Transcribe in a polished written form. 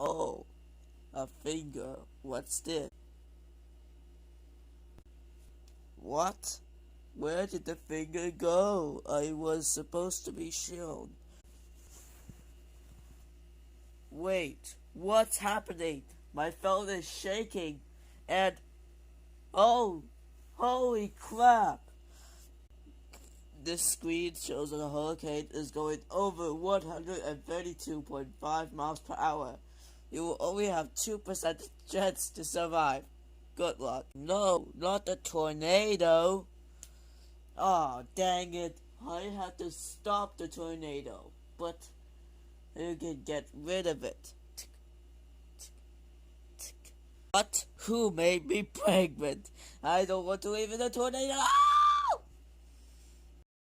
Oh, a finger. What's this? What? Where did the finger go? I was supposed to be shown. Wait, what's happening? My phone is shaking, and oh, holy crap! This screen shows that a hurricane is going over 132.5 miles per hour. You will only have 2% chance to survive. Good luck. No, not a tornado. Oh, dang it. I had to stop the tornado, but you can get rid of it. What? Who made me pregnant? I don't want to live in a tornado.